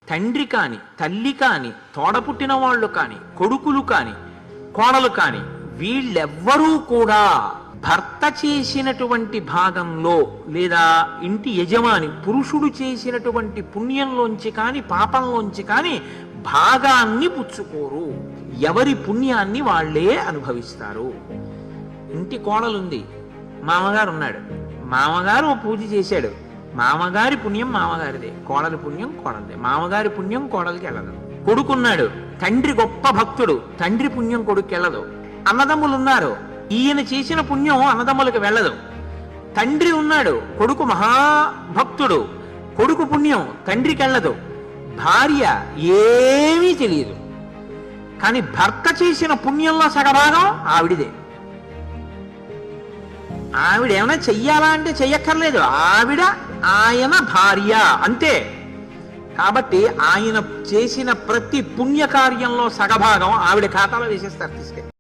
తండ్రి కాని, తల్లి కాని, తోడపుట్టిన వాళ్ళు కాని, కొడుకులు కాని, కోడలు కాని, వీళ్ళెవ్వరూ కూడా భర్త చేసినటువంటి భాగంలో లేదా ఇంటి యజమాని పురుషుడు చేసినటువంటి పుణ్యంలోంచి కాని పాపంలోంచి కాని భాగాన్ని పుచ్చుకోరు. ఎవరి పుణ్యాన్ని వాళ్లే అనుభవిస్తారు. ఇంటి కోడలుంది, మామగారు ఉన్నాడు, మామగారు ఓ పూజ చేశాడు, మామగారి పుణ్యం మామగారిదే, కోడలి పుణ్యం కోడలిదే. మామగారి పుణ్యం కోడలికి వెళ్ళదు. కొడుకున్నాడు, తండ్రి గొప్ప భక్తుడు, తండ్రి పుణ్యం కొడుకు వెళ్ళదు. అన్నదమ్ములు ఉన్నారు, ఈయన చేసిన పుణ్యం అన్నదమ్ములకు వెళ్ళదు. తండ్రి ఉన్నాడు, కొడుకు మహాభక్తుడు, కొడుకు పుణ్యం తండ్రికి వెళ్ళదు. భార్య ఏమీ తెలియదు, కానీ భర్త చేసిన పుణ్యంలో సగభాగం ఆవిడిదే. ఆవిడ ఏమైనా చెయ్యాలా అంటే చెయ్యక్కర్లేదు, ఆవిడ ఆయన భార్య అంతే. కాబట్టి ఆయన చేసిన ప్రతి పుణ్యకార్యంలో సగభాగం ఆవిడ ఖాతాలో వేసేస్తారు తీసుకెళ్ళి.